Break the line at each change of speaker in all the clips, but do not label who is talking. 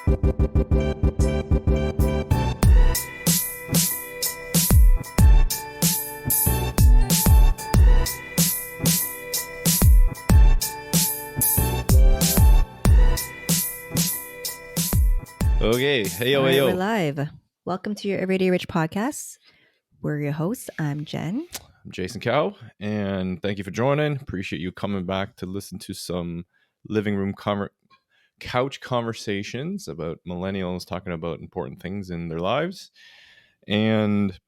Okay, hey yo,
All right,
hey yo.
we're live. Welcome to your Everyday Rich podcast. We're your hosts. I'm Jen.
I'm Jason Cow, and thank you for joining. Appreciate you coming back to listen to some living room couch conversations about millennials talking about important things in their lives. And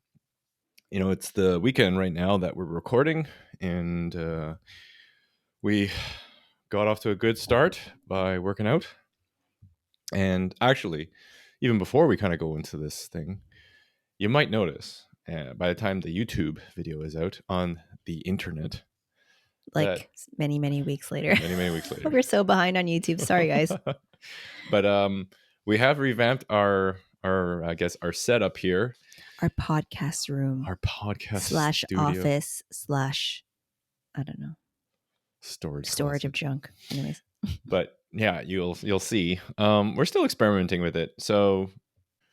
it's the weekend right now that we're recording, and we got off to a good start by working out. And actually, even before we kind of go into this thing, you might notice by the time the YouTube video is out on the internet,
Like many, many weeks later.
many weeks later.
We're so behind on YouTube. Sorry, guys.
But we have revamped our setup here.
Our podcast room.
Our podcast
slash
studio.
office slash, I don't know, storage of junk. Anyways.
But yeah, you'll see. We're still experimenting with it. So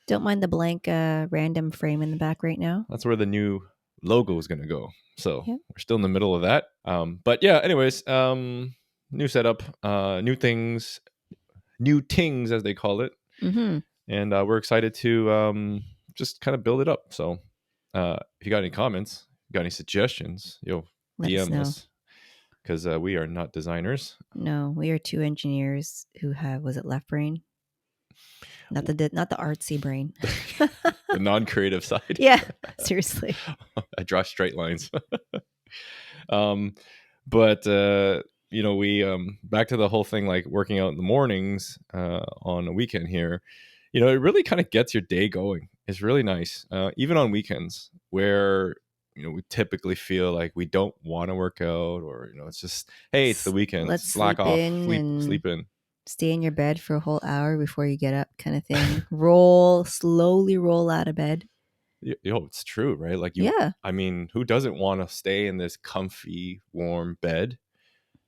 don't mind the blank random frame in the back right now.
That's where the new logo is going to go. So We're still in the middle of that. But yeah, anyways, new setup, new things as they call it.
Mm-hmm.
And we're excited to just kind of build it up. So if you got any comments, got any suggestions, DM us. Because we are not designers.
No, we are two engineers who have, was it left brain? Not the artsy brain.
The non-creative side.
Yeah, seriously.
I draw straight lines. But we back to the whole thing, like working out in the mornings on a weekend here. It really kind of gets your day going. It's really nice, even on weekends where we typically feel like we don't want to work out, or it's just, hey, it's the weekend.
Let's
slack off, sleep in. Stay in
your bed for a whole hour before you get up, kind of thing. Slowly roll out of bed.
It's true, right? Like I mean, who doesn't want to stay in this comfy, warm bed,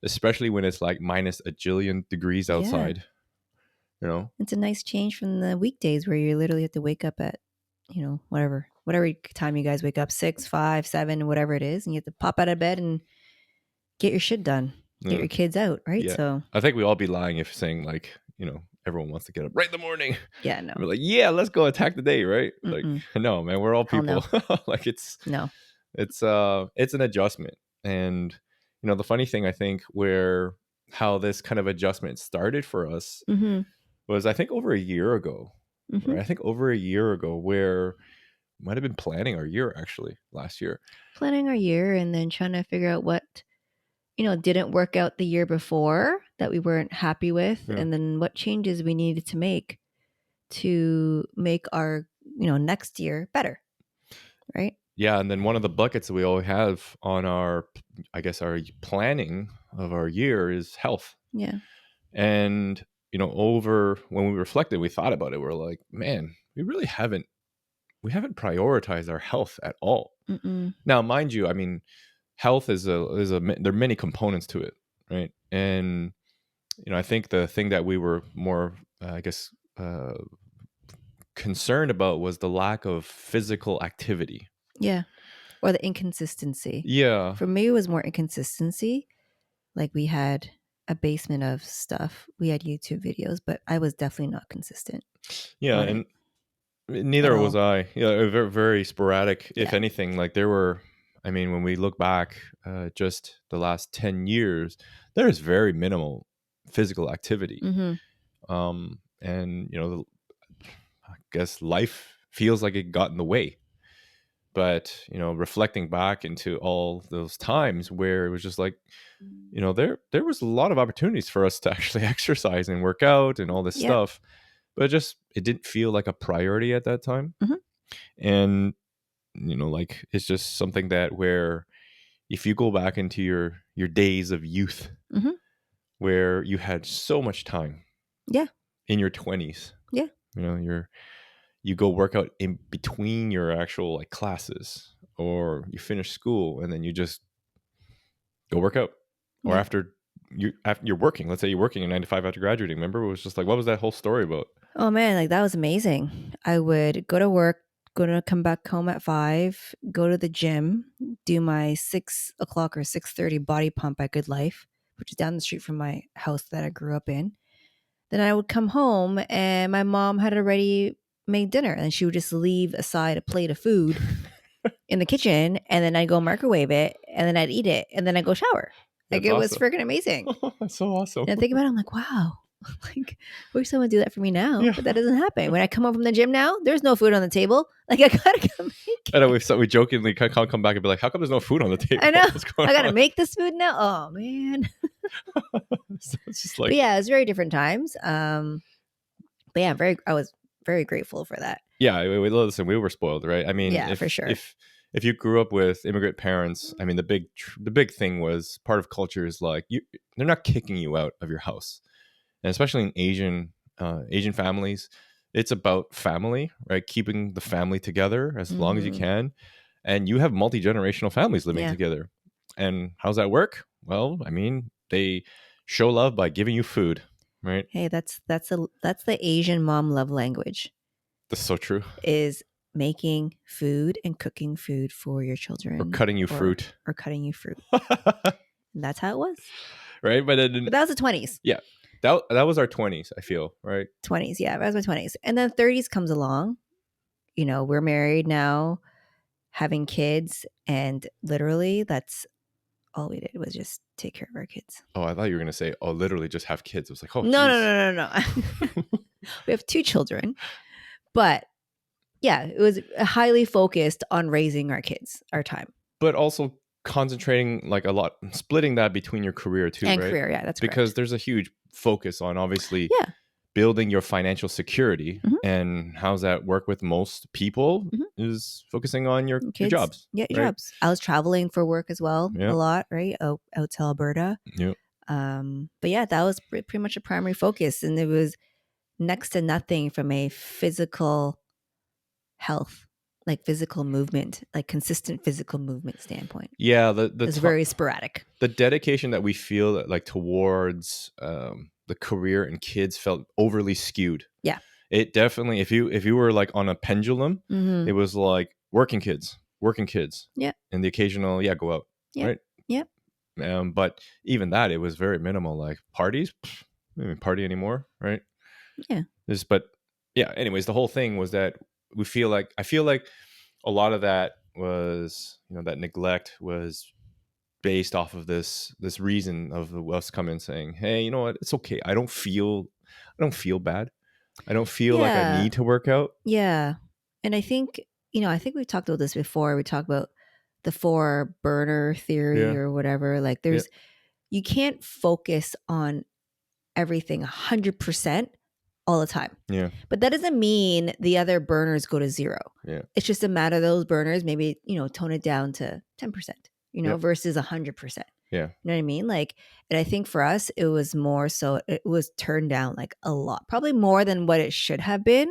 especially when it's like minus a jillion degrees outside?
It's a nice change from the weekdays where you literally have to wake up at, whatever time you guys wake up, 6, 5, 7, whatever it is, and you have to pop out of bed and get your shit done, get your kids out, right?
Yeah.
So
I think we all be lying if saying like, everyone wants to get up right in the morning.
Yeah, no.
We're like, yeah, let's go attack the day, right? Mm-mm. Like, no, man, we're all people. No. Like it's an adjustment. And the funny thing, I think, how this kind of adjustment started for us was, I think, over a year ago. Right? I think over a year ago, where we might have been planning our year actually last year.
Planning our year and then trying to figure out what didn't work out the year before that we weren't happy with, and then what changes we needed to make our, next year better. Right? Yeah.
And then one of the buckets that we all have on our planning of our year is health.
Yeah.
And, when we reflected, we thought about it. We're like, man, we haven't prioritized our health at all.
Mm-mm.
Now, mind you, I mean, health there are many components to it, right? And I think the thing that we were more concerned about was the lack of physical activity.
Yeah. Or the inconsistency.
Yeah.
For me, it was more inconsistency. Like, we had a basement of stuff, we had YouTube videos, but I was definitely not consistent.
Yeah. And neither was I. Very, very sporadic, if anything. Like, there were, I mean, when we look back just the last 10 years, there is very minimal physical activity.
Mm-hmm.
And, I guess life feels like it got in the way. But, reflecting back into all those times where it was just like, there was a lot of opportunities for us to actually exercise and work out and all this stuff. But it didn't feel like a priority at that time.
Mm-hmm.
And, like, it's just something that where if you go back into your days of youth, where you had so much time in your 20s, you go work out in between your actual like classes, or you finish school and then you just go work out, or after you're working, let's say you're working a 9 to 5 after graduating. Remember, it was just like, what was that whole story about?
Oh man, like that was amazing. I would go to work, come back home at 5, go to the gym, do my 6 o'clock or 6:30 body pump at Good Life, which is down the street from my house that I grew up in. Then I would come home and my mom had already made dinner and she would just leave aside a plate of food in the kitchen and then I'd go microwave it and then I'd eat it and then I'd go shower. Like
That's
it was
awesome.
freaking amazing.
That's so awesome.
And I think about it, I'm like, wow. Like, I wish someone would do that for me now,
Yeah.
but that doesn't happen. When I come home from the gym now, there's no food on the table. Like, I gotta come make
I know
it.
we jokingly can't come back and be like, how come there's no food on the table?
I know.
What's going
I gotta
on?
make this food now. Oh man.
So it's just
But
like,
yeah, it was very different times. But yeah, I was very grateful for that.
yeah, listen, we were spoiled, right? I mean,
Yeah, for sure.
if you grew up with immigrant parents, I mean, the big thing was part of culture is like they're not kicking you out of your house, and especially in Asian families, it's about family, right? Keeping the family together as long as you
Hmm.
can, and you have multi-generational families living
Yeah.
together. And how's that work? Well, I mean, they show love by giving you food, right?
Hey, that's the Asian mom love language
That's so true.
is making food and cooking food for your
Or
children
cutting you
or
fruit.
cutting you fruit. And that's how it was.
Right? But then,
But that was the 20s.
yeah, that was our 20s, I feel, right?
20s, yeah, that was my 20s. And then 30s comes along. You know, we're married now, having kids, and literally that's all we did was just take care of our kids.
Oh, I thought you were going to say, oh, literally just have kids. I was like, oh,
No, no,
geez.
no, no, no. We have 2 children, but yeah, it was highly focused on raising our kids, our time.
But also concentrating like a lot, splitting that between your career too,
And
right?
career, yeah, that's
Because
correct.
there's a huge focus on obviously
Yeah.
building your financial security.
Mhm.
And how's that work with most people
Mhm.
is focusing on your
Kids,
jobs,
get your
right?
jobs. I was traveling for work as well a
Yeah.
lot, right? Out to Alberta.
Yeah.
But yeah, that was pretty much a primary focus. And it was next to nothing from a physical health, like physical movement, like consistent physical movement standpoint.
Yeah.
It's very sporadic.
The dedication that we feel that like towards the career and kids felt overly skewed.
Yeah.
It definitely, if you were like on a pendulum,
Mm-hmm.
it was like working kids,
Yeah.
and the occasional go out,
Yep.
right?
Yep.
But even that, it was very minimal. Like parties, we don't even party anymore, right?
Yeah.
But yeah. Anyways, the whole thing was that I feel like a lot of that was that neglect was based off of this reason of us coming saying, hey, you know what, it's okay, I don't feel bad, I don't feel like I
Yeah.
need to work out.
Yeah. And I think, I think we've talked about this before. We talked about the 4 burner theory
Yeah.
or whatever. Like
Yeah.
you can't focus on everything 100% all the time.
Yeah.
But that doesn't mean the other burners go to 0.
Yeah.
It's just a matter of those burners, maybe, tone it down to 10%,
Yep.
versus 100%.
Yeah.
You know what I mean? Like, and I think for us, it was more so it was turned down like a lot, probably more than what it should have been.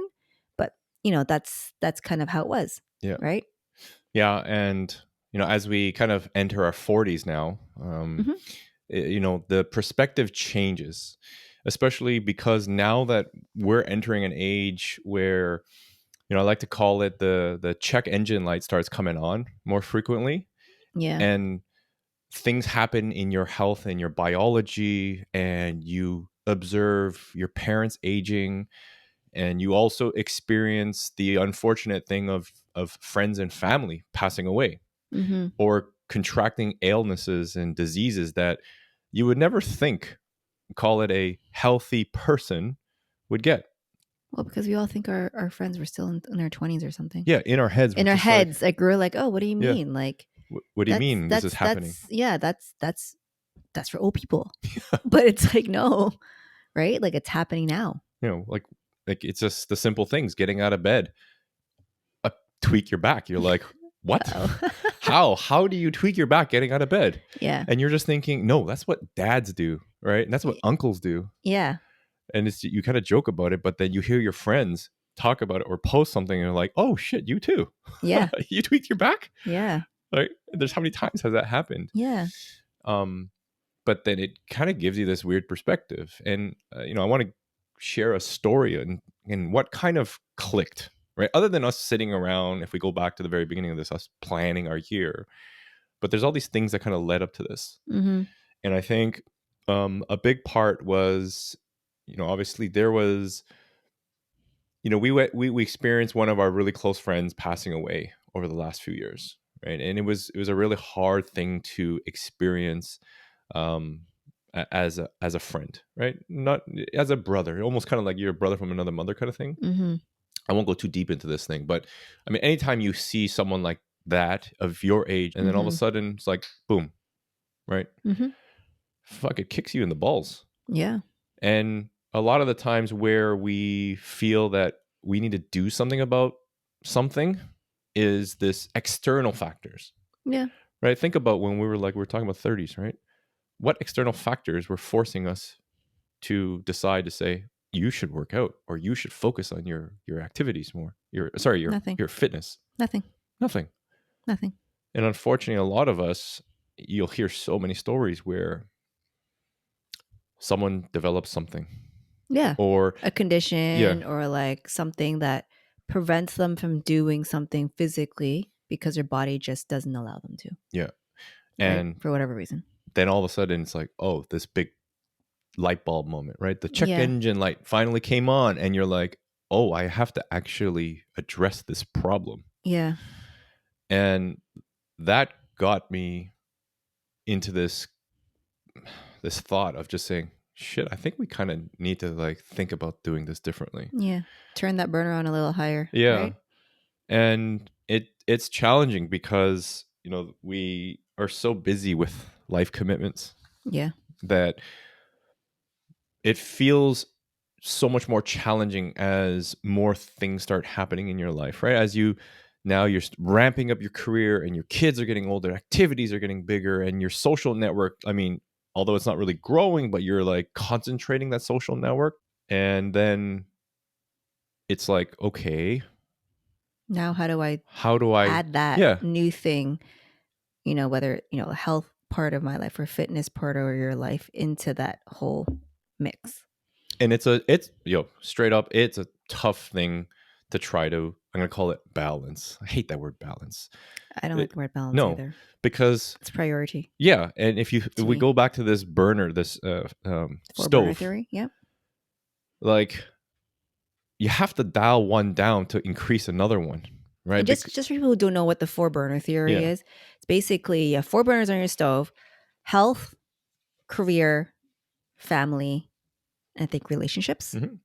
But, that's kind of how it was.
Yeah.
Right.
Yeah. And, as we kind of enter our 40s now,
Mhm.
the perspective changes, especially because now that we're entering an age where, I like to call it the check engine light starts coming on more frequently,
Yeah.
and things happen in your health and your biology, and you observe your parents aging, and you also experience the unfortunate thing of friends and family passing away
Mm-hmm.
or contracting illnesses and diseases that you would never think, call it a healthy person, would get.
Well, because we all think our friends were still in our 20s or something.
Yeah, in our heads we're
In our
just like,
heads, like we're like, oh, what do you
yeah,
mean? Like,
what do you mean this is happening?
That's for old people. But it's like, no, right? Like it's happening now.
Like it's just the simple things, getting out of bed, tweak your back. You're like, what? How do you tweak your back getting out of bed?
Yeah.
And you're just thinking, no, that's what dads do, right? And that's what uncles do.
Yeah.
And it's, you kind of joke about it, but then you hear your friends talk about it or post something and you're like, oh shit, you too.
Yeah.
You tweaked your back?
Yeah.
Like, there's how many times has that happened?
Yeah.
But then it kind of gives you this weird perspective. And I want to share a story and and what kind of clicked, right? Other than us sitting around, if we go back to the very beginning of this, us planning our year, but there's all these things that kind of led up to this.
Mm-hmm.
And I think a big part was, obviously there was, we experienced one of our really close friends passing away over the last few years, right? And it was a really hard thing to experience, as a friend, right? Not as a brother, almost kind of like you're a brother from another mother kind of thing.
Mm-hmm.
I won't go too deep into this thing, but I mean, anytime you see someone like that of your age, and then all of a
Mm-hmm.
sudden it's like, boom, right?
Mm-hmm.
Fuck, it kicks you in the balls.
Yeah.
And a lot of the times where we feel that we need to do something about something is this external factors,
Yeah.
right? Think about when we were talking about 30s, right? What external factors were forcing us to decide to say, you should work out, or you should focus on your activities more,
Nothing.
your fitness?
Nothing.
Nothing.
Nothing.
And unfortunately, a lot of us, you'll hear so many stories where someone develops something,
Yeah.
or
A condition
yeah,
or like something that prevents them from doing something physically because their body just doesn't allow them to,
yeah.
right?
And
For whatever reason.
then all of a sudden it's like, oh, this big light bulb moment, right? The check
Yeah.
engine light finally came on, and you're like, oh, I have to actually address this problem.
Yeah.
And that got me into this thought of just saying, shit, I think we kind of need to like think about doing this differently.
Yeah. Turn that burner on a little higher,
Yeah.
right?
And it's challenging because, we are so busy with life commitments
Yeah.
that it feels so much more challenging as more things start happening in your life, right? As you're ramping up your career, and your kids are getting older, activities are getting bigger, and your social network, I mean, although it's not really growing, but you're like concentrating that social network. And then it's like, okay,
Now, how do I
how do I,
add that
yeah.
new thing, whether, a health part of my life or fitness part of your life into that whole mix?
And it's straight up, it's a tough thing to try to, I'm going to call it balance. I hate that word balance.
I don't like the word balance
No,
either.
because
It's priority
yeah, and if
to
we
me.
go back to this burner, this
For burner
stove,
theory. Yep.
like you have to dial one down to increase another one, right?
And just for people who don't know what the four burner theory
Yeah.
is, it's basically you have four burners on your stove: health, career, family, and I think relationships.
Mhm.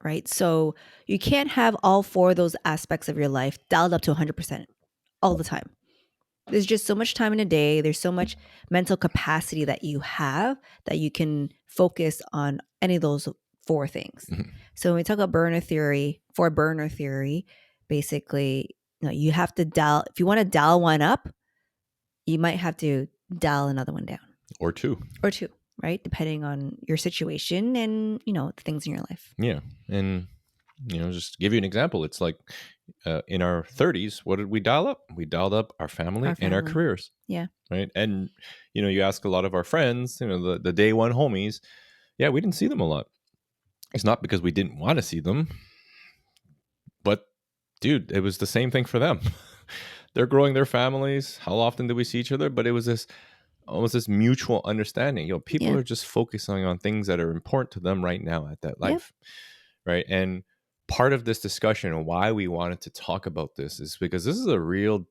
Right. So you can't have all four of those aspects of your life dialed up to 100% all the time. There's just so much time in a day. There's so much mental capacity that you have that you can focus on any of those four things.
Mhm.
So when we talk about burner theory, for burner theory, basically, you have to dial, if you want to dial one up, you might have to dial another one down
Or two.
or two, right? Depending on your situation and, the things in your life.
Yeah. And just to give you an example, it's like in our 30s, what did we dial up? We dialed up our family
Our
and our
family.
careers.
Yeah.
Right. And you ask a lot of our friends, the day one homies, yeah, we didn't see them a lot. It's not because we didn't want to see them, but dude, it was the same thing for them. They're growing their families. How often do we see each other? But it was almost this mutual understanding. People
Yeah.
are just focusing on things that are important to them right now at that life. Right. And part of this discussion and why we wanted to talk about this is because this is a real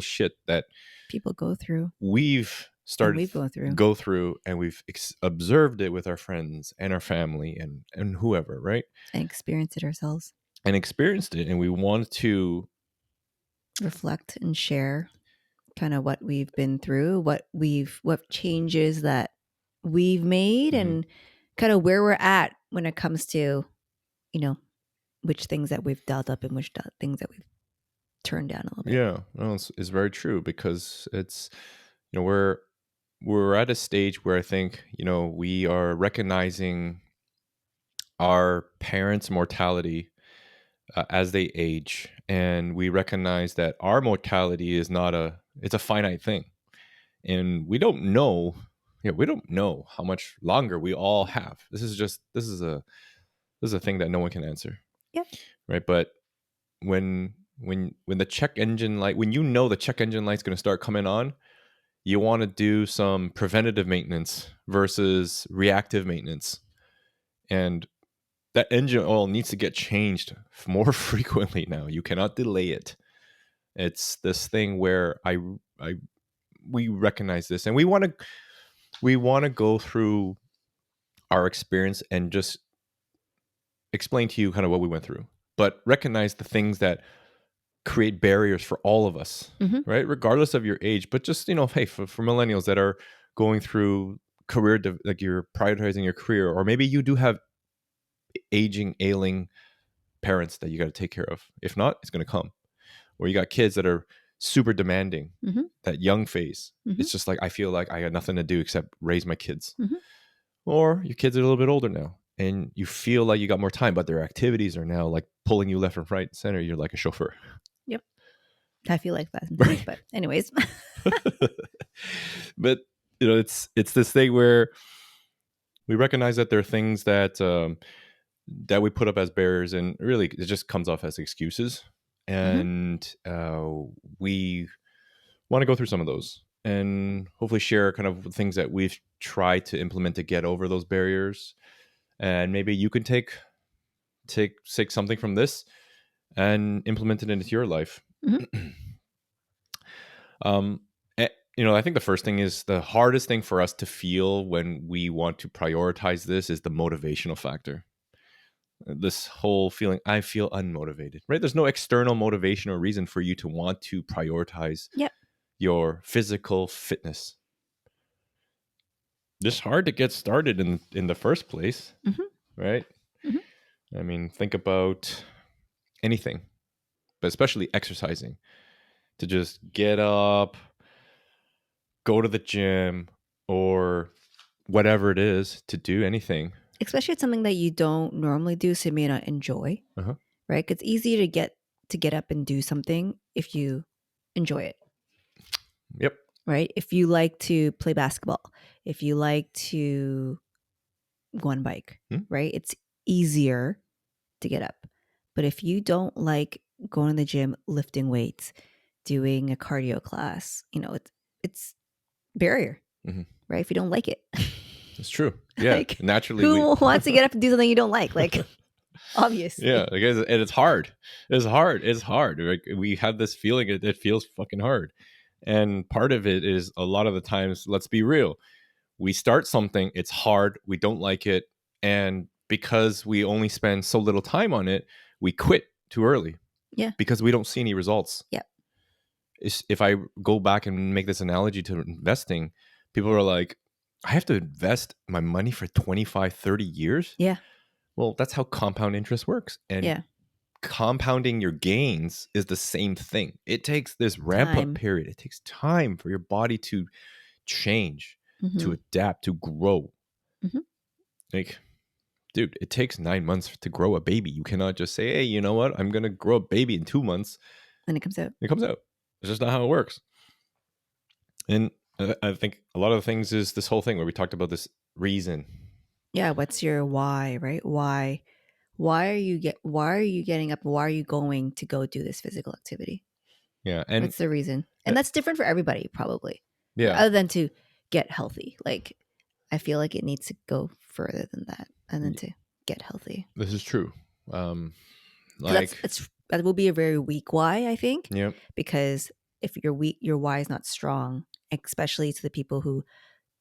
shit that
People go through.
we've
And
started
we've gone through.
go through, and we've observed it with our friends and our family and whoever, right?
And experience it ourselves.
And experienced it, and we want to
Reflect and share kind of what we've been through, what changes that we've made,
Mhm.
and kind of where we're at when it comes to, which things that we've dialed up and which things that we've turned down a little bit.
Yeah, no, it's very true, because it's we're at a stage where I think we are recognizing our parents' mortality as they age, and we recognize that our mortality is not it's a finite thing, and we don't know how much longer we all have. This is This is a thing that no one can answer.
Yep.
Right. But when the check engine light, when you know the check engine light's going to start coming on, you want to do some preventative maintenance versus reactive maintenance. And that engine oil needs to get changed more frequently now. You cannot delay it. It's this thing where we recognize this, and we want to go through our experience and just explain to you kind of what we went through, but recognize the things that create barriers for all of us, right? Regardless of your age, but just, hey, for millennials that are going through career, like you're prioritizing your career, or maybe you do have aging, ailing parents that you got to take care of. If not, it's going to come. Or you got kids that are super demanding, that young phase. It's just like, I feel like I got nothing to do except raise my kids. Or your kids are a little bit older now and you feel like you got more time, but their activities are now like pulling you left and right and center. You're like a chauffeur.
Yep. I feel like that sometimes, but anyways.
But it's this thing where we recognize that there are things that that we put up as barriers, and really it just comes off as excuses. And we want to go through some of those and hopefully share kind of things that we've tried to implement to get over those barriers. And maybe you can take something from this and implement it into your life. I think the first thing is the hardest thing for us to feel when we want to prioritize this is the motivational factor. This whole feeling, I feel unmotivated, right? There's no external motivation or reason for you to want to prioritize your physical fitness. It's hard to get started in the first place, right? I mean, think about anything, but especially exercising. To just get up, go to the gym, or whatever it is, to do anything.
Especially it's something that you don't normally do, so you may not enjoy, right? It's easier to get up and do something if you enjoy it.
Yep.
Right? If you like to play basketball, if you like to go on a bike, right? It's easier to get up. But if you don't like going to the gym, lifting weights, doing a cardio class, it's barrier, right? If you don't like it.
It's true. Yeah.
Like,
naturally.
Who wants to get up and do something you don't like? Like, obviously.
Yeah. And it's hard. It's hard. Like, we have this feeling it feels fucking hard. And part of it is a lot of the times, let's be real. We start something, it's hard, we don't like it. And because we only spend so little time on it, we quit too early.
Yeah.
Because we don't see any results.
Yeah.
If I go back and make this analogy to investing, people are like, I have to invest my money for 25, 30 years?
Yeah.
Well, that's how compound interest works. And compounding your gains is the same thing. It takes this ramp up period. It takes time for your body to change, to adapt, to grow. Like, dude, it takes 9 months to grow a baby. You cannot just say, hey, you know what? I'm going to grow a baby in 2 months.
And it comes out.
It comes out. It's just not how it works. And I think a lot of the things is this whole thing where we talked about this reason.
Yeah. What's your why, right? Why are you getting up? Why are you going to go do this physical activity?
Yeah. And
what's the reason? And that's different for everybody, probably.
Yeah.
Other than to get healthy. Like, I feel like it needs to go further than that, and then to get healthy.
This is true.
That will be a very weak why, I think.
Yep.
Because if you're weak, your why is not strong, especially to the people who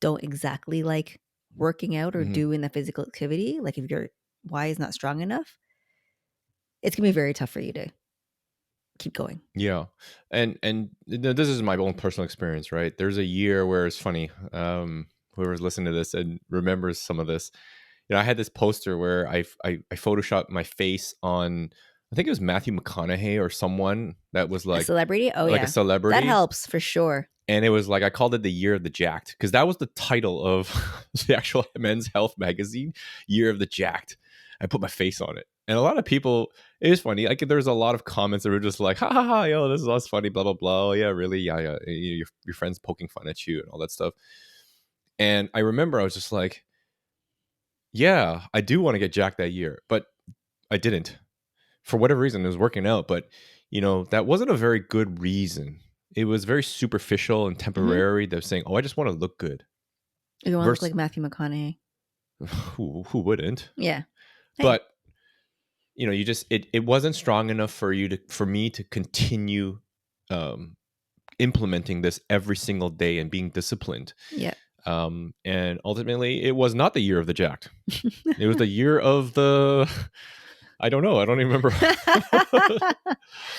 don't exactly like working out or doing the physical activity. Like, if your why is not strong enough, it's gonna be very tough for you to keep going.
Yeah. And this is my own personal experience, right? There's a year where it's funny. Whoever's listening to this and remembers some of this, I had this poster where I photoshopped my face on, I think it was Matthew McConaughey or someone that was like
a celebrity. Oh,
like
yeah,
a celebrity.
That helps for sure.
And it was like, I called it the Year of the Jacked, because that was the title of the actual Men's Health magazine, Year of the Jacked. I put my face on it. And a lot of people, it was funny. Like, there's a lot of comments that were just like, ha ha ha, yo, this is us funny, blah, blah, blah. Oh, yeah, really? Yeah. Your friend's poking fun at you and all that stuff. And I remember I was just like, yeah, I do want to get jacked that year. But I didn't. For whatever reason, it was working out, but that wasn't a very good reason. It was very superficial and temporary. They're saying, "Oh, I just want to look good."
You want to look
Versus,
like Matthew McConaughey.
who wouldn't?
Yeah. Hey.
But you just it wasn't strong enough for me to continue implementing this every single day and being disciplined.
Yeah.
And ultimately, it was not the year of the jacked. It was the year of the. I don't know. I don't even remember.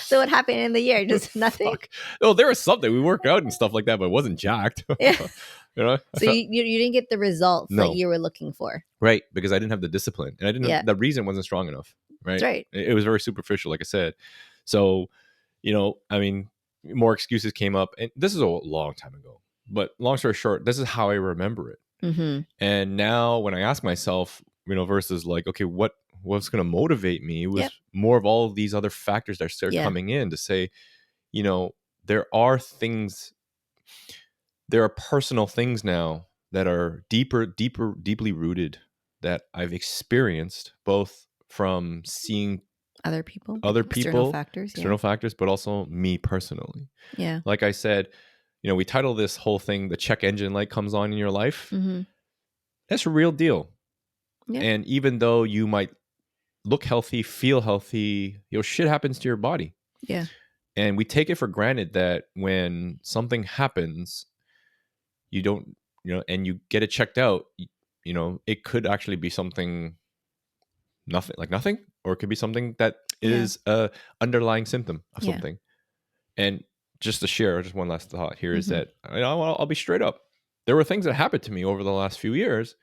So what happened in the year? Just nothing?
Fuck. Oh, there was something. We worked out and stuff like that, but it wasn't jacked.
Yeah.
So
you didn't get the results
No.
that you were looking for.
Right, because I didn't have the discipline, and I didn't.
Yeah.
The reason wasn't strong enough. Right.
That's right.
It was very superficial, like I said. So, I mean, more excuses came up, and this is a long time ago. But long story short, this is how I remember it.
Mm-hmm.
And now, when I ask myself, versus like, okay, what's going to motivate me? It was more of all of these other factors that start coming in to say, there are things, there are personal things now that are deeply rooted that I've experienced, both from seeing
other people,
external
factors,
but also me personally.
Yeah.
Like I said, we title this whole thing "The Check Engine Light Comes On in Your Life."
Mm-hmm.
That's a real deal.
Yeah.
And even though you might look healthy, feel healthy, shit happens to your body.
Yeah.
And we take it for granted that when something happens, you don't, and you get it checked out, it could actually be something nothing, or it could be something that is a underlying symptom of something. And just to share, just one last thought here is that I'll be straight up. There were things that happened to me over the last few years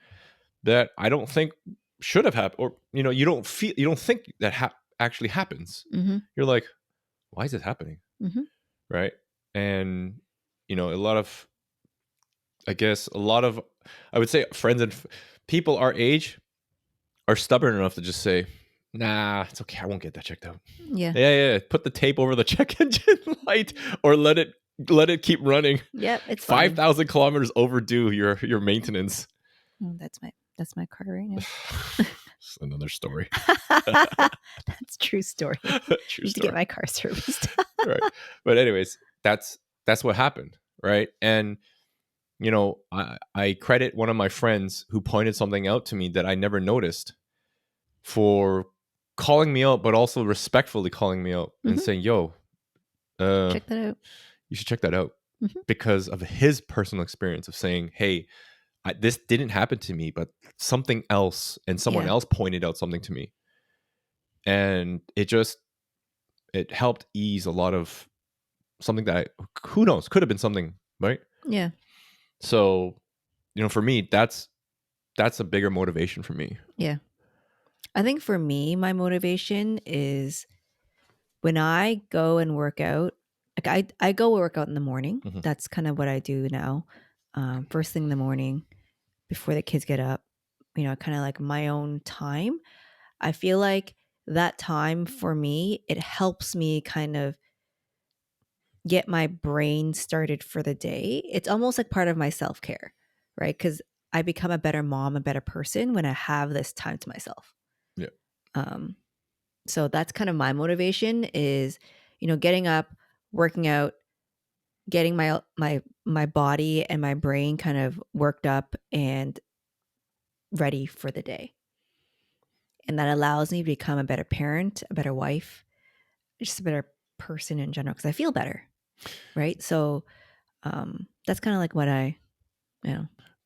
that I don't think should have happened, or you don't think that actually happens.
Mm-hmm.
You're like, why is this happening?
Mm-hmm.
Right? And a lot of, I would say, friends and people our age are stubborn enough to just say, nah, it's okay, I won't get that checked out. Yeah. Put the tape over the check engine light, or let it keep running.
Yep, it's
5,000 kilometers overdue your maintenance.
Oh, that's my car right now.
It's another story.
That's true story.
True
Need to get my car serviced.
Right. But anyways, that's what happened, right? And I credit one of my friends who pointed something out to me that I never noticed, for calling me out, but also respectfully calling me out and saying, yo,
check that out.
You should check that out, because of his personal experience of saying, hey, this didn't happen to me, but something else, and someone else pointed out something to me. And it helped ease a lot of something that who knows, could have been something, right?
Yeah.
So, for me, that's a bigger motivation for me.
Yeah. I think for me, my motivation is when I go and work out, like I go work out in the morning.
Mm-hmm.
That's kind of what I do now. First thing in the morning before the kids get up, kind of like my own time. I feel like that time for me, it helps me kind of get my brain started for the day. It's almost like part of my self-care, right? Because I become a better mom, a better person when I have this time to myself.
Yeah.
So that's kind of my motivation is, getting up, working out, getting my body and my brain kind of worked up and ready for the day. And that allows me to become a better parent, a better wife, just a better person in general, because I feel better. Right. So that's kind of like what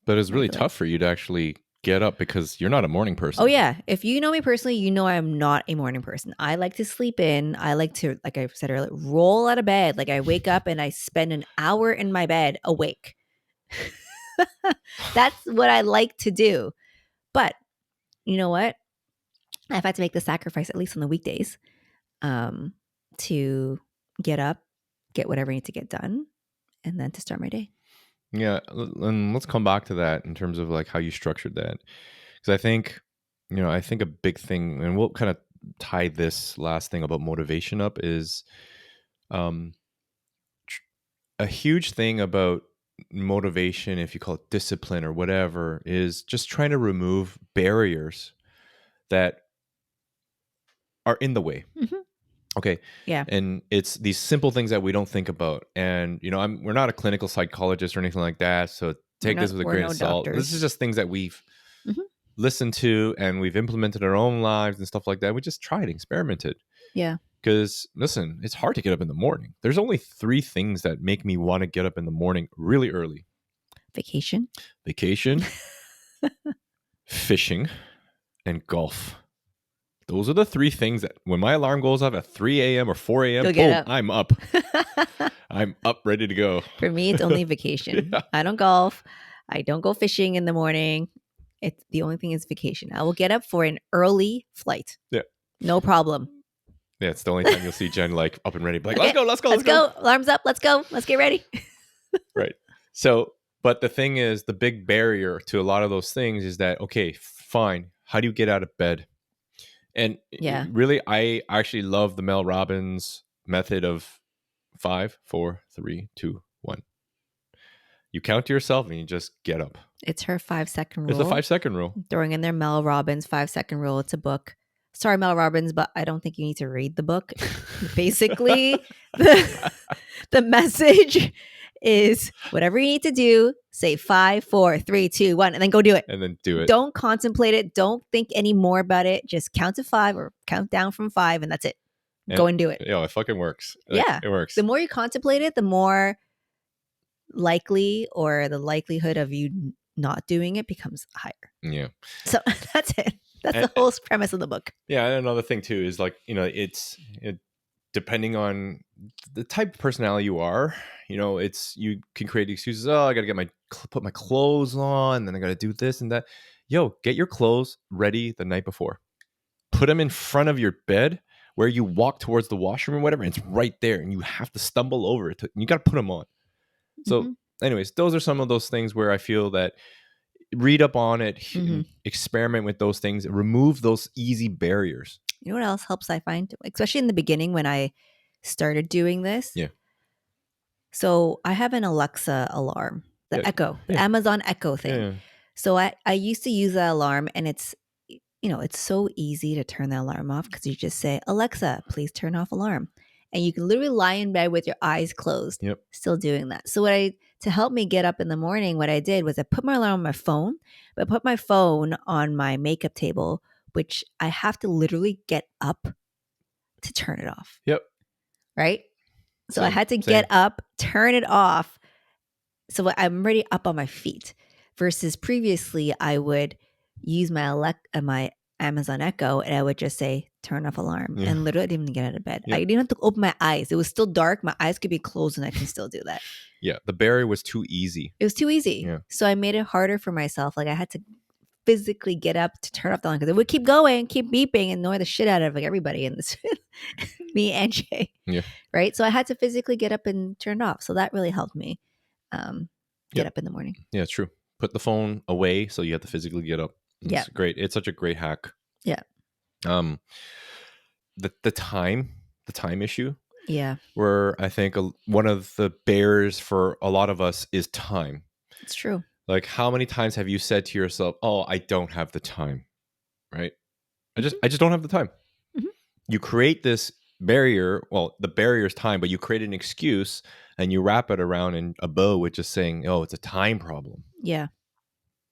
But it's really tough for you to actually get up, because you're not a morning person.
Oh, yeah. If you know me personally, you know I am not a morning person. I like to sleep in. I like to, like I said earlier, roll out of bed. Like I wake up and I spend an hour in my bed awake. That's what I like to do. But you know what? I've had to make the sacrifice, at least on the weekdays, to get up, get whatever I need to get done, and then to start my day.
Yeah. And let's come back to that in terms of like how you structured that. Because I think, I think a big thing, and we'll kind of tie this last thing about motivation up, is a huge thing about motivation, if you call it discipline or whatever, is just trying to remove barriers that are in the way.
Mhm.
Okay.
Yeah.
And it's these simple things that we don't think about. And, we're not a clinical psychologist or anything like that. So take this with a
We're
grain
no
of salt. This is
doctors.
just things that we've
Mhm.
listened to and we've implemented in our own lives and stuff like that. We just tried, experimented.
Yeah.
Because listen, it's hard to get up in the morning. There's only 3 things that make me want to get up in the morning really early.
Vacation,
fishing, and golf. Those are the 3 things that when my alarm goes off at 3 a.m. or 4 a.m.,
You'll get
boom,
up.
I'm up. I'm up, ready to go.
For me, it's only vacation.
Yeah.
I don't golf. I don't go fishing in the morning. It's the only thing is vacation. I will get up for an early flight.
Yeah.
No problem.
Yeah, it's the only time you'll see Jen like up and ready. Like,
Okay,
let's go.
Alarms up. Let's go. Let's get ready.
Right. So, but the thing is, the big barrier to a lot of those things is that, okay, fine. How do you get out of bed? And
Yeah.
really, I actually love the Mel Robbins method of 5, 4, 3, 2, 1. You count to yourself and you just get up.
It's her 5-second rule.
It's a 5-second rule.
Throwing in there Mel Robbins 5-second rule. It's a book. Sorry, Mel Robbins, but I don't think you need to read the book. Basically, the message is whatever you need to do, say 5, 4, 3, 2, 1, and then go do it.
And then do it.
Don't contemplate it. Don't think any more about it. Just count to 5 or count down from 5, and that's it. Go and do it.
It fucking works.
Yeah.
It works.
The more you contemplate it, the more likely or the likelihood of you not doing it becomes higher.
Yeah.
So that's it. That's the whole premise of the book.
Yeah. And another thing too is like, it's depending on the type of personality you are, you can create excuses. Oh, I got to put my clothes on, then I got to do this and that. Yo, get your clothes ready the night before. Put them in front of your bed where you walk towards the washroom or whatever. And it's right there and you have to stumble over it. You got to put them on. So anyways, those are some of those things where I feel that read up on it, experiment with those things, remove those easy barriers.
You know what else helps I find, especially in the beginning when I started doing this?
Yeah.
So I have an Alexa alarm, the Echo, the Amazon Echo thing.
Yeah.
So I used to use that alarm, and it's so easy to turn the alarm off because you just say, Alexa, please turn off alarm. And you can literally lie in bed with your eyes closed, still doing that. So to help me get up in the morning, what I did was I put my alarm on my phone, but I put my phone on my makeup table, which I have to literally get up to turn it off.
Yep.
Right? So I had to get up, turn it off. So I'm already up on my feet versus previously I would use my Amazon Echo and I would just say, turn off alarm. And literally I didn't even get out of bed. I didn't have to open my eyes. It was still dark. My eyes could be closed and I can still do that.
Yeah. The barrier was too easy.
It was too easy. Yeah. So I made it harder for myself. Like I had to physically get up to turn off the alarm because it would keep going, keep beeping, and annoy the shit out of like everybody in this, me and Jay.
Yeah.
Right. So I had to physically get up and turn it off. So that really helped me get up in the morning.
Yeah, it's true. Put the phone away so you have to physically get up. It's great. It's such a great hack.
Yeah.
The time issue.
Yeah.
Where I think one of the barriers for a lot of us is time.
It's true.
Like how many times have you said to yourself, "Oh, I don't have the time." Right? I just don't have the time. Mm-hmm. You create this barrier. Well, the barrier is time, but you create an excuse and you wrap it around in a bow with just saying, "Oh, it's a time problem."
Yeah.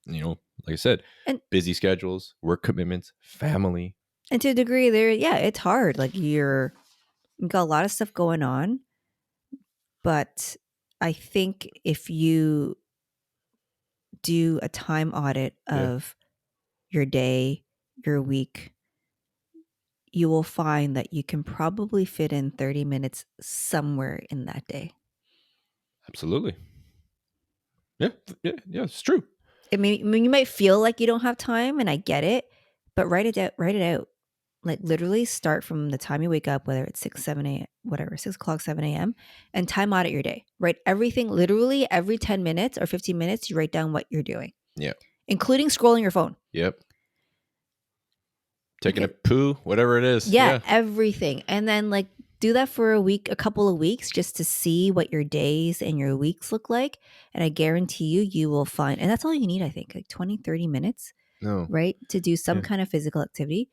Like I said, busy schedules, work commitments, family.
And to a degree it's hard. Like you've got a lot of stuff going on. But I think if you do a time audit of your day, your week, you will find that you can probably fit in 30 minutes somewhere in that day.
Absolutely. Yeah, it's true.
I mean, you might feel like you don't have time, and I get it, but write it out. Like literally start from the time you wake up, whether it's 6, 7 a.m., whatever, 6 o'clock, 7 a.m., and time audit your day. Write everything, literally every 10 minutes or 15 minutes, you write down what you're doing.
Yeah.
Including scrolling your phone.
Yep. Taking a poo, whatever it is.
Yeah, everything. And then like do that for a couple of weeks just to see what your days and your weeks look like. And I guarantee you will find, and that's all you need, I think, like 20, 30 minutes, right? To do some kind of physical activity.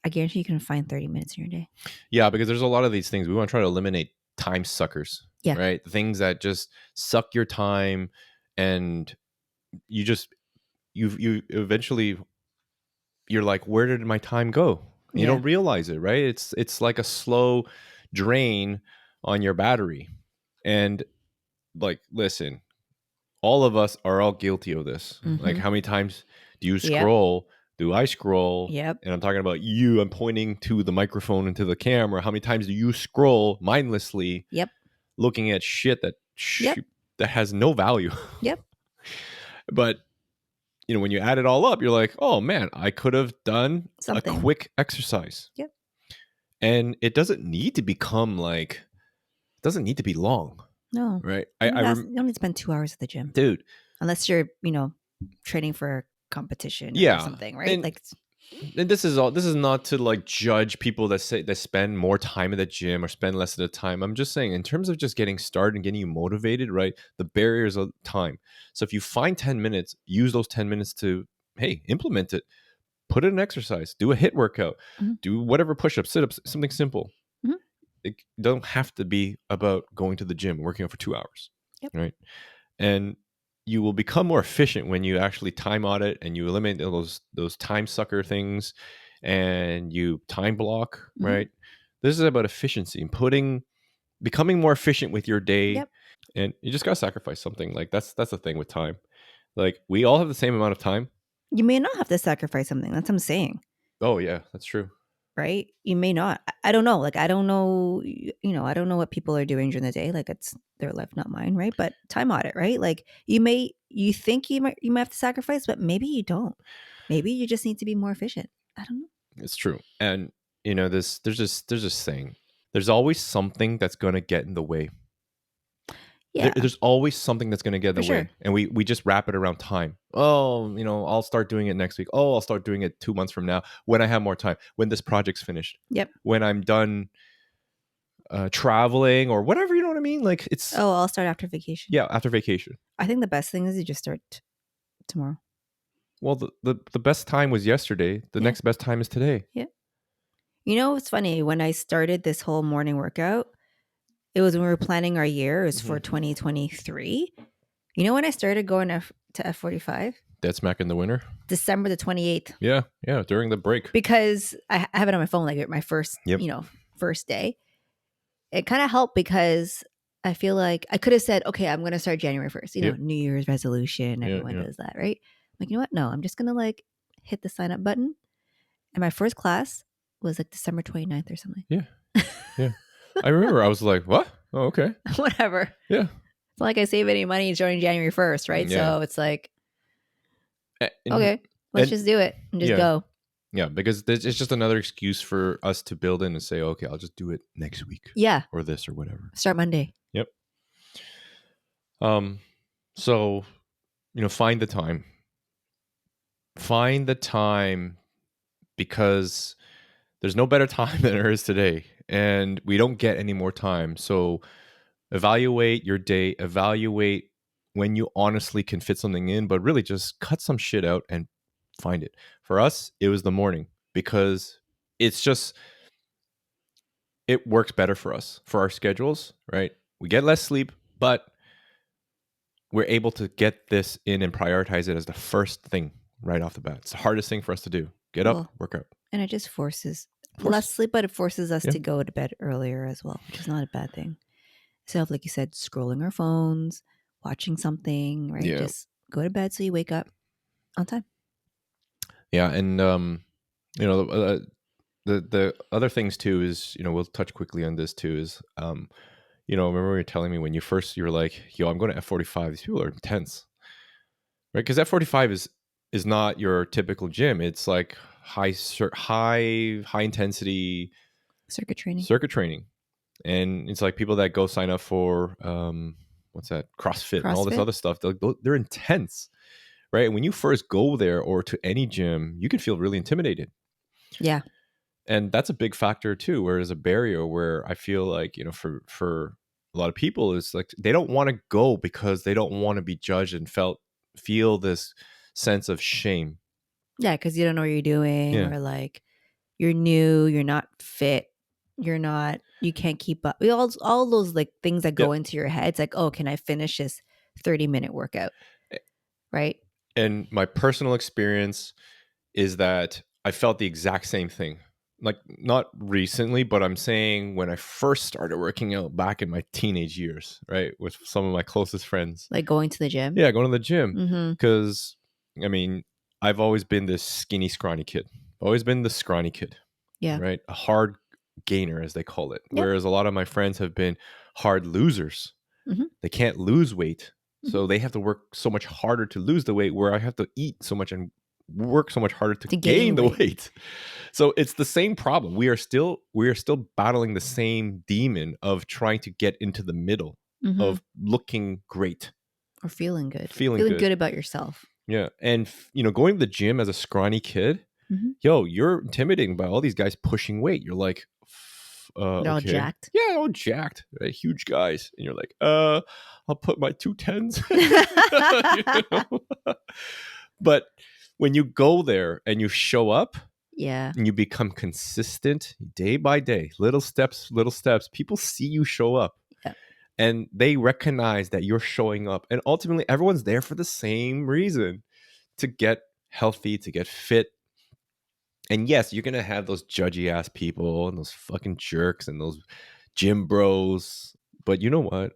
I guarantee you can find 30 minutes in your day.
Yeah, because there's a lot of these things. We want to try to eliminate time suckers,
Yeah.
right? The things that just suck your time, and you just you eventually you're like, where did my time go? And you
Yeah.
don't realize it, right? It's like a slow drain on your battery. And like, listen, all of us are all guilty of this. Like,
Mm-hmm.
how many times do you
Yep.
scroll? Do I scroll?
Yep.
And I'm talking about you. I'm pointing to the microphone and to the camera. How many times do you scroll mindlessly,
Yep.
looking at shit
Yep.
that has no value?
Yep.
But when you add it all up, you're like, oh man, I could have done a
Something.
quick exercise.
Yep.
And it doesn't need to become like, it doesn't need to be long,
No.
right?
You don't need to spend 2 hours at the gym.
Dude.
Unless you're, training for a competition or
Yeah.
something, right?
And this is not to like judge people that spend more time at the gym or spend less at a time. I'm just saying, in terms of just getting started and getting you motivated, right? The barriers of time. So if you find 10 minutes, use those 10 minutes to, hey, implement it. Put in an exercise, do a hit workout,
mm-hmm.
do whatever push-ups, sit-ups, something simple.
Mm-hmm.
It don't have to be about going to the gym, working out for 2 hours.
Yep.
Right? And you will become more efficient when you actually time audit and you eliminate those time sucker things and you time block,
mm-hmm.
right? This is about efficiency and becoming more efficient with your day.
Yep.
And you just gotta sacrifice something. Like that's the thing with time. Like we all have the same amount of time.
You may not have to sacrifice something. That's what I'm saying.
Oh yeah, that's true.
Right? You may not. I don't know. Like, I don't know, I don't know what people are doing during the day. Like, it's their life, not mine, right? But time audit, right? Like, you think you might have to sacrifice, but maybe you don't. Maybe you just need to be more efficient. I don't know.
It's true. And there's this saying. There's always something that's gonna get in the way.
Yeah.
There's always something that's going to get in the way. And we just wrap it around time. Oh, I'll start doing it next week. Oh, I'll start doing it 2 months from now when I have more time, when this project's finished.
Yep.
When I'm done traveling or whatever, you know what I mean? Like it's...
Oh, I'll start after vacation.
Yeah, after vacation.
I think the best thing is you just start tomorrow.
Well, the best time was yesterday. The next best time is today.
Yeah. It's funny. When I started this whole morning workout, it was when we were planning our year. It was for 2023. When I started going to F45?
Dead smack in the winter.
December the 28th.
Yeah, during the break.
Because I have it on my phone, like my first, first day. It kind of helped because I feel like I could have said, okay, I'm going to start January 1st. New Year's resolution. Everyone does that, right? Like, you know what? No, I'm just going to like hit the sign up button. And my first class was like December 29th or something.
Yeah. Yeah. I remember I was like, what? Oh, okay.
Whatever.
Yeah.
It's not like I save any money joining January 1st, right?
Yeah.
So it's like, okay, let's just do it and just go.
Yeah, because it's just another excuse for us to build in and say, okay, I'll just do it next week.
Yeah.
Or this or whatever.
Start Monday.
Yep. So, find the time. Find the time because there's no better time than there is today. And we don't get any more time. So evaluate your day, evaluate when you honestly can fit something in, but really just cut some shit out and find it. For us, it was the morning because it works better for us, for our schedules, right? We get less sleep, but we're able to get this in and prioritize it as the first thing right off the bat. It's the hardest thing for us to do. Get up, work out.
And it just forces less sleep, but it forces us to go to bed earlier as well, which is not a bad thing. So, like you said, scrolling our phones, watching something, right?
Yeah.
Just go to bed so you wake up on time.
Yeah, and the other things too is we'll touch quickly on this too is remember you were telling me when you were like, yo, I'm going to F45. These people are intense, right? Because F45 is not your typical gym. It's like high intensity
circuit training,
and it's like people that go sign up for what's that, CrossFit and all this other stuff. They're intense, right? And when you first go there or to any gym, you can feel really intimidated.
Yeah.
And that's a big factor too, where there's a barrier where I feel like, for a lot of people is like, they don't want to go because they don't want to be judged and feel this sense of shame.
Yeah. Cause you don't know what you're doing or like, you're new, you're not fit, you can't keep up. All those like things that
Yeah.
go into your head. It's like, oh, can I finish this 30-minute workout? Right?
And my personal experience is that I felt the exact same thing. Like, not recently, but I'm saying when I first started working out back in my teenage years, right, with some of my closest friends.
Like going to the gym.
Yeah, going to the gym.
Mm-hmm.
Because, I mean, I've always been this skinny, scrawny kid. Always been the scrawny kid,
Yeah.
right? A hard gainer, as they call it.
Yep.
Whereas a lot of my friends have been hard losers.
Mm-hmm.
They can't lose weight.
Mm-hmm.
So they have to work so much harder to lose the weight, where I have to eat so much and work so much harder to gain the weight. So it's the same problem. We are still battling the same demon of trying to get into the middle of looking great
or feeling good.
Feeling good
about yourself.
Yeah. And going to the gym as a scrawny kid, yo, you're intimidating by all these guys pushing weight. You're like,
they're all jacked.
Yeah, all jacked, right? Huge guys. And you're like, I'll put my 210s. But when you go there and you show up,
yeah,
and you become consistent day by day, little steps, people see you show up.
Yeah.
And they recognize that you're showing up. And ultimately, everyone's there for the same reason, to get healthy, to get fit. And yes, you're going to have those judgy ass people and those fucking jerks and those gym bros. But you know what?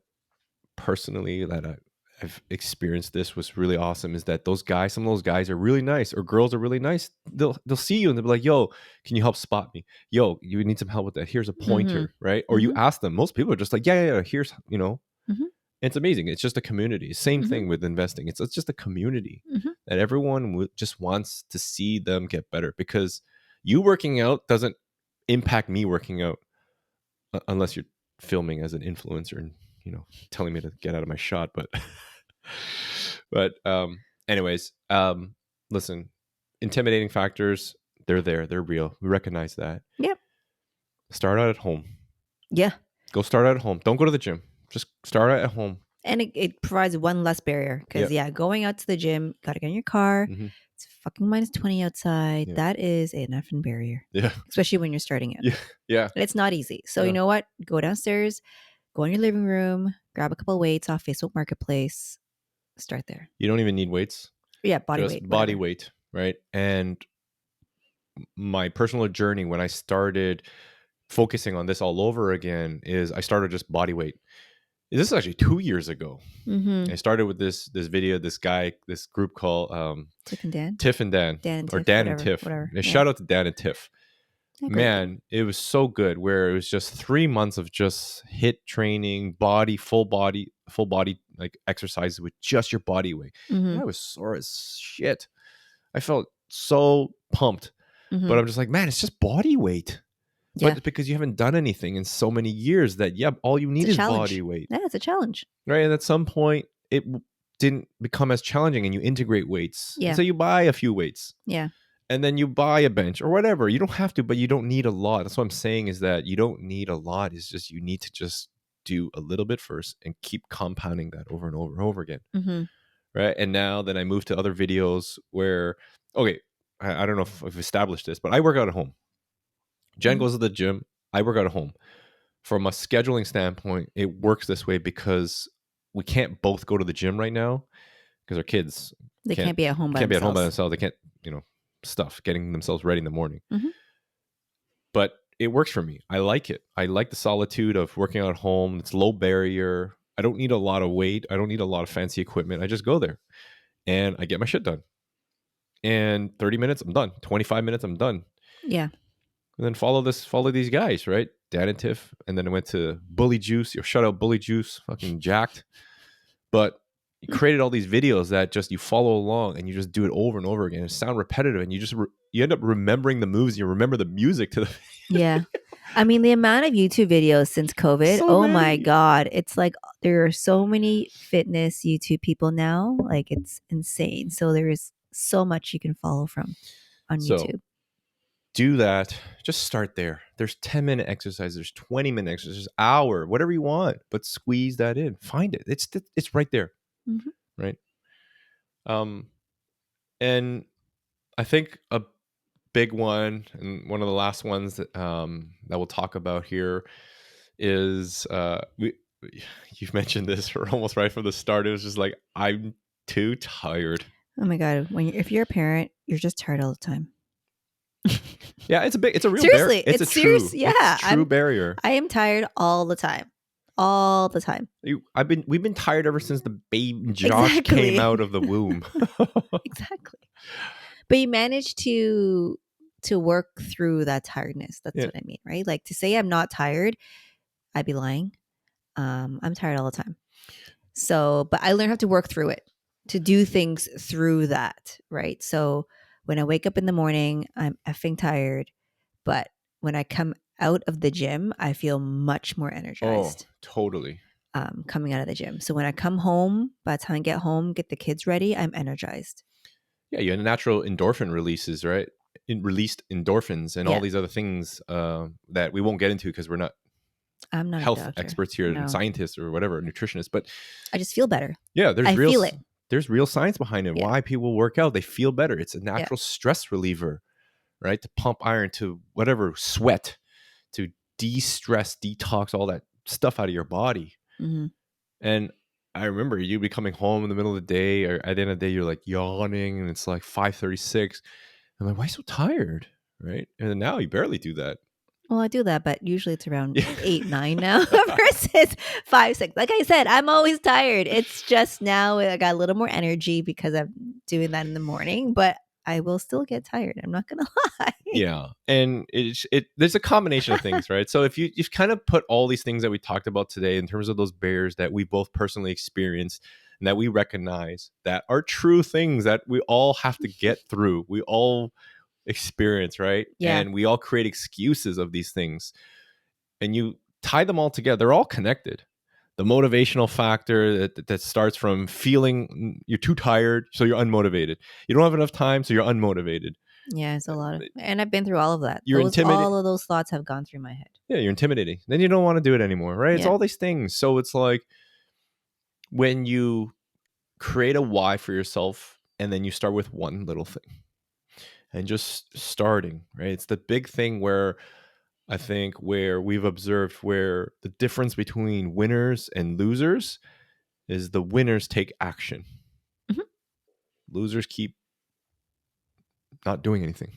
Personally, that I've experienced this was really awesome, is that those guys, some of those guys are really nice, or girls are really nice. They'll see you and they'll be like, yo, can you help spot me? Yo, you need some help with that. Here's a pointer, right? Or you ask them. Most people are just like, yeah, here's, It's amazing. It's just a community. Same thing with investing. It's just a community that everyone just wants to see them get better, because you working out doesn't impact me working out, unless you're filming as an influencer and telling me to get out of my shot. But anyways, listen, intimidating factors, they're there, they're real, we recognize that.
Yep.
Start out at home.
Yeah.
Go start out at home. Don't go to the gym. Just start out at home.
And it provides one less barrier, because going out to the gym, gotta get in your car. It's fucking -20 outside. Yeah. That is an effing barrier.
Yeah.
Especially when you're starting it.
Yeah.
It's not easy. So you know what? Go downstairs, go in your living room, grab a couple weights off Facebook Marketplace, start there.
You don't even need weights.
Yeah, body
weight, right? And my personal journey, when I started focusing on this all over again, is I started just body weight. This is actually 2 years ago. I started with this video, this group called
Tiff and Dan.
Tiff and Dan.
Dan and
or
Tiff,
Dan
whatever,
and Tiff.
whatever.
Yeah. Shout out to Dan and Tiff. Man, it was so good, where it was just 3 months of just HIIT training, full body like exercises with just your body weight. And I was sore as shit. I felt so pumped. But I'm just like, man, it's just body weight.
Yeah.
But because you haven't done anything in so many years, that all you need is body weight.
Yeah, it's a challenge.
Right. And at some point it didn't become as challenging, and you integrate weights.
Yeah.
And so you buy a few weights.
Yeah.
And then you buy a bench or whatever. You don't have to, but you don't need a lot. That's what I'm saying, is that you don't need a lot. It's just, you need to just do a little bit first and keep compounding that over and over and over again. Right. And now then I move to other videos where, okay, I don't know if I've established this, but I work out at home. Jen goes to the gym. I work out at home. From a scheduling standpoint, it works this way because we can't both go to the gym right now, because our kids
can't be at home by
themselves. They can't, getting themselves ready in the morning. But it works for me. I like it. I like the solitude of working out at home. It's low barrier. I don't need a lot of weight. I don't need a lot of fancy equipment. I just go there and I get my shit done. And 30 minutes, I'm done. 25 minutes, I'm done.
Yeah.
And then follow these guys, right? Dan and Tiff. And then I went to Bully Juice. Shout out Bully Juice. Fucking jacked. But you created all these videos that just you follow along and you just do it over and over again. It sounds repetitive, and you just you end up remembering the moves. You remember the music to the
Yeah. I mean, the amount of YouTube videos since COVID, my God. It's like there are so many fitness YouTube people now. Like, it's insane. So there is so much you can follow from on YouTube.
Do that. Just start there. There's 10-minute exercises. There's 20-minute exercises. Hour, whatever you want. But squeeze that in. Find it. It's right there. Right. And I think big one, and one of the last ones that we'll talk about here is you've mentioned this almost right from the start. It was just like, I'm too tired.
Oh my God. If you're a parent, you're just tired all the time.
Yeah, it's a real barrier.
Seriously, it's serious. Yeah,
it's true barrier.
I am tired all the time. All the time.
We've been tired ever since the baby Josh came out of the womb.
Exactly. But you managed to work through that tiredness. That's what I mean, right? Like, to say I'm not tired, I'd be lying. I'm tired all the time. So, but I learned how to work through it, to do things through that, right? So when I wake up in the morning, I'm effing tired, but when I come out of the gym, I feel much more energized.
Oh, totally.
Coming out of the gym. So when I come home, by the time I get home, get the kids ready, I'm energized.
Yeah, you have natural endorphin releases, right? Released endorphins and all these other things that we won't get into because we're not
I'm not
health
a doctor.
experts here and scientists or whatever, nutritionists, but
I just feel better.
Yeah,
I feel it.
There's real science behind it. Why people work out, they feel better. It's a natural stress reliever, right? To pump iron, to whatever, sweat, to de-stress, detox all that stuff out of your body.
Mm-hmm.
And I remember you be coming home in the middle of the day, or at the end of the day, you're like yawning, and it's like 5:36. I'm like, why are you so tired, right? And then now you barely do that.
Well, I do that, but usually it's around 8, 9 now versus 5, 6. Like I said, I'm always tired. It's just now I got a little more energy because I'm doing that in the morning, but I will still get tired. I'm not gonna lie.
Yeah, and there's a combination of things, right? So if you've kind of put all these things that we talked about today in terms of those barriers that we both personally experienced and that we recognize that are true things that we all have to get through, we all experience, right?
Yeah.
And we all create excuses of these things, and you tie them all together. They're all connected. The motivational factor that starts from feeling you're too tired, so you're unmotivated. You don't have enough time, so you're unmotivated.
Yeah, it's a lot of, and I've been through all of that.
You're intimidated.
All of those thoughts have gone through my head.
Yeah, you're intimidating. Then you don't want to do it anymore, right? It's all these things. So it's like when you create a why for yourself, and then you start with one little thing, and just starting, right? It's the big thing where I think where we've observed where the difference between winners and losers is the winners take action. Mm-hmm. Losers keep not doing anything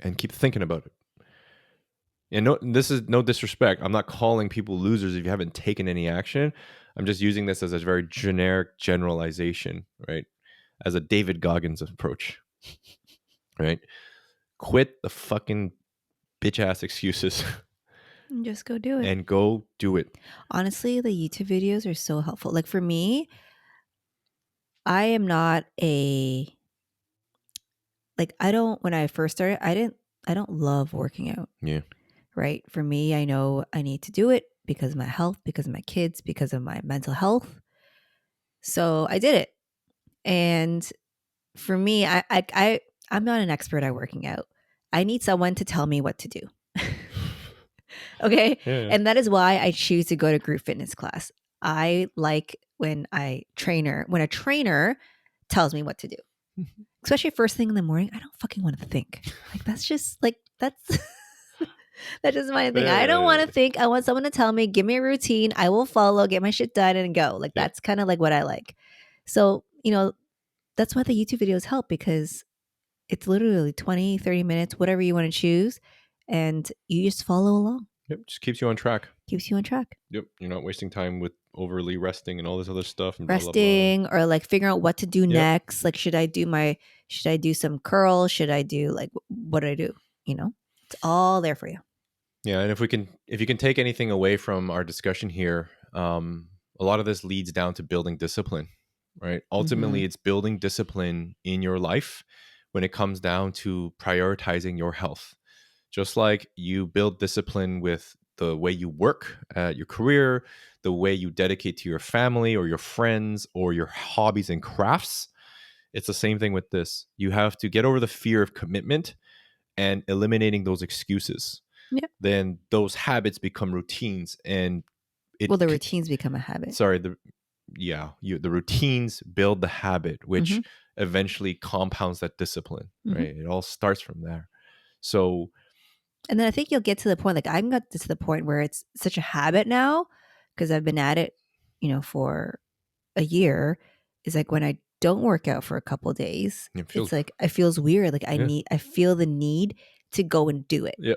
and keep thinking about it. And no, this is no disrespect. I'm not calling people losers if you haven't taken any action. I'm just using this as a very generic generalization, right? As a David Goggins approach, right? Quit the fucking bitch ass excuses.
Just go do it.
And go do it.
Honestly, the YouTube videos are so helpful. Like for me, I am not when I first started, I don't love working out.
Yeah.
Right. For me, I know I need to do it because of my health, because of my kids, because of my mental health. So I did it. And for me, I'm not an expert at working out. I need someone to tell me what to do. Okay.
Yeah.
And that is why I choose to go to group fitness class. I like when a trainer tells me what to do. Mm-hmm. Especially first thing in the morning. I don't fucking want to think. Like that's just like that's that's just my thing. I don't want to think. I want someone to tell me, give me a routine. I will follow, get my shit done and go. Like that's kind of like what I like. So, that's why the YouTube videos help, because it's literally 20, 30 minutes, whatever you want to choose. And you just follow along.
Yep. Just keeps you on track.
Keeps you on track.
Yep. You're not wasting time with overly resting and all this other stuff. And
resting
blah, blah, blah.
Or like figuring out what to do next. Like, should I do some curls? Should I do what do I do? It's all there for you.
Yeah. And if you can take anything away from our discussion here, a lot of this leads down to building discipline, right? Ultimately, it's building discipline in your life when it comes down to prioritizing your health. Just like you build discipline with the way you work at your career, the way you dedicate to your family or your friends or your hobbies and crafts, it's the same thing with this. You have to get over the fear of commitment and eliminating those excuses. Yeah. Then those habits become routines, and
the routines become a habit.
Sorry, the routines build the habit, which eventually compounds that discipline, right? It all starts from there. So,
and then I think you'll get to the point, like I've got to the point where it's such a habit now because I've been at it, for a year. Is like when I don't work out for a couple of days, it's like it feels weird. Like I feel the need to go and do it.
Yeah.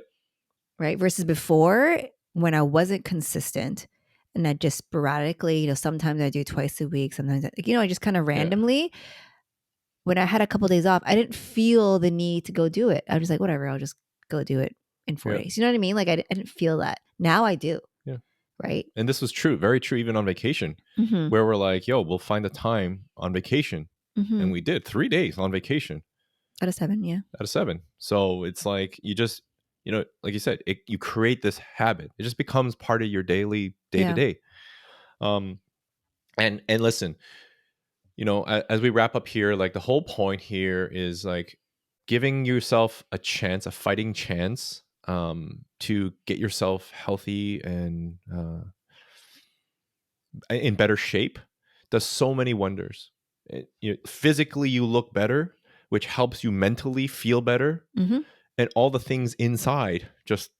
Right. Versus before when I wasn't consistent and I just sporadically, sometimes I do twice a week, sometimes, I just kind of randomly. When I had a couple of days off, I didn't feel the need to go do it. I was like, whatever, I'll just go do it in 4 days. You know what I mean? Like I didn't feel that. Now I do.
Yeah.
Right.
And this was true, very true, even on vacation, where we're like, yo, we'll find a time on vacation. And we did 3 days on vacation.
Out of 7, yeah.
Out of 7. So it's like you just, like you said, you create this habit. It just becomes part of your daily day-to-day. And listen, as we wrap up here, like the whole point here is like giving yourself a chance, a fighting chance, to get yourself healthy and in better shape does so many wonders. Physically, you look better, which helps you mentally feel better. And all the things inside just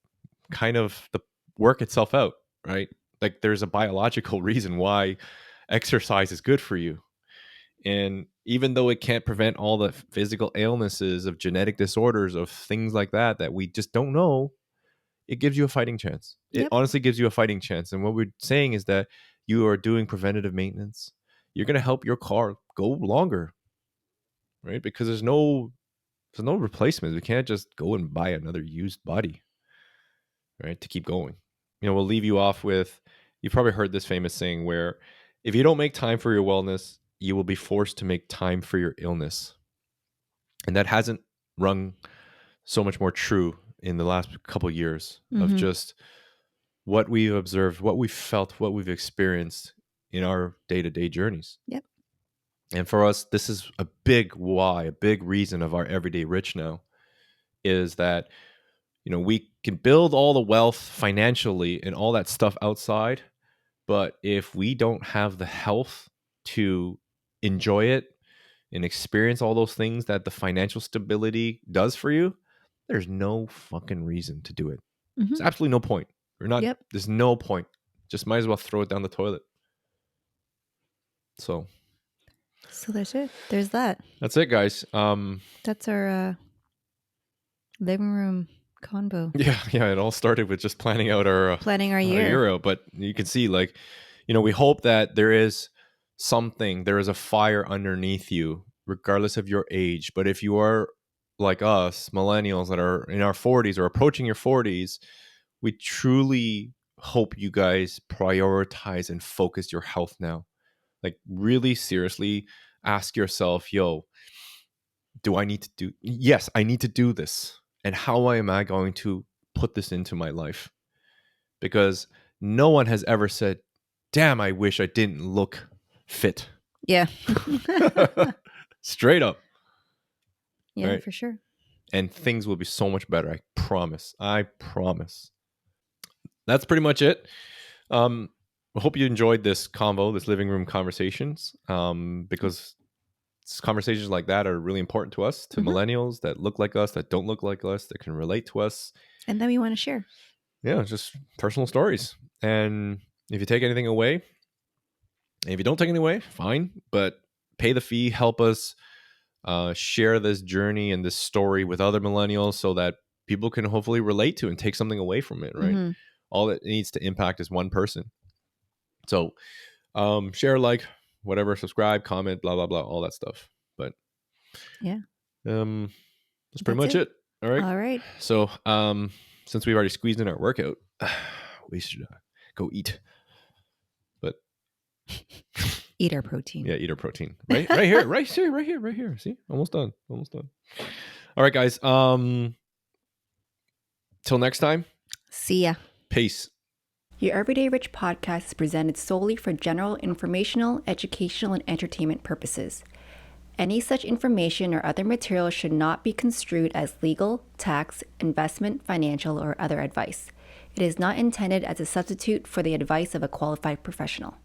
kind of work itself out, right? Like there's a biological reason why exercise is good for you. And even though it can't prevent all the physical illnesses of genetic disorders, of things like that we just don't know, it gives you a fighting chance. It honestly gives you a fighting chance. And what we're saying is that you are doing preventative maintenance. You're going to help your car go longer, right? Because there's no replacement. We can't just go and buy another used body, right, to keep going. We'll leave you off with, you've probably heard this famous saying where if you don't make time for your wellness, you will be forced to make time for your illness. And that hasn't rung so much more true in the last couple of years of just what we've observed, what we've felt, what we've experienced in our day-to-day journeys.
Yep.
And for us, this is a big why, a big reason of our everyday rich now, is that, we can build all the wealth financially and all that stuff outside. But if we don't have the health to enjoy it and experience all those things that the financial stability does for you, there's no fucking reason to do it. There's absolutely no point. There's no point. Just might as well throw it down the toilet. So
that's it. There's that.
That's it, guys.
That's our living room convo.
Yeah. It all started with just planning out our year. But you can see, like, we hope that there is a fire underneath you, regardless of your age. But if you are like us, millennials that are in our 40s or approaching your 40s, we truly hope you guys prioritize and focus your health now. Like, really seriously ask yourself, yo, yes, I need to do this. And how am I going to put this into my life? Because no one has ever said, damn, I wish I didn't look fit.
Yeah.
Straight up.
Yeah, right? For sure.
And things will be so much better. I promise. That's pretty much it. I hope you enjoyed this convo, this living room conversations, because conversations like that are really important to us, to millennials that look like us, that don't look like us, that can relate to us.
And then we want to share.
Yeah, just personal stories. And if you take anything away, and if you don't take anything away, fine, but pay the fee, help us share this journey and this story with other millennials so that people can hopefully relate to and take something away from it, right? All it needs to impact is one person. So share, like, whatever, subscribe, comment, blah, blah, blah, all that stuff. But
yeah,
that's pretty much it. All right. So since we've already squeezed in our workout, we should go eat. But
eat our protein.
Yeah, eat our protein. Right here. See, almost done. All right, guys. Till next time.
See ya.
Peace.
Your Everyday Rich podcast is presented solely for general informational, educational, and entertainment purposes. Any such information or other material should not be construed as legal, tax, investment, financial, or other advice. It is not intended as a substitute for the advice of a qualified professional.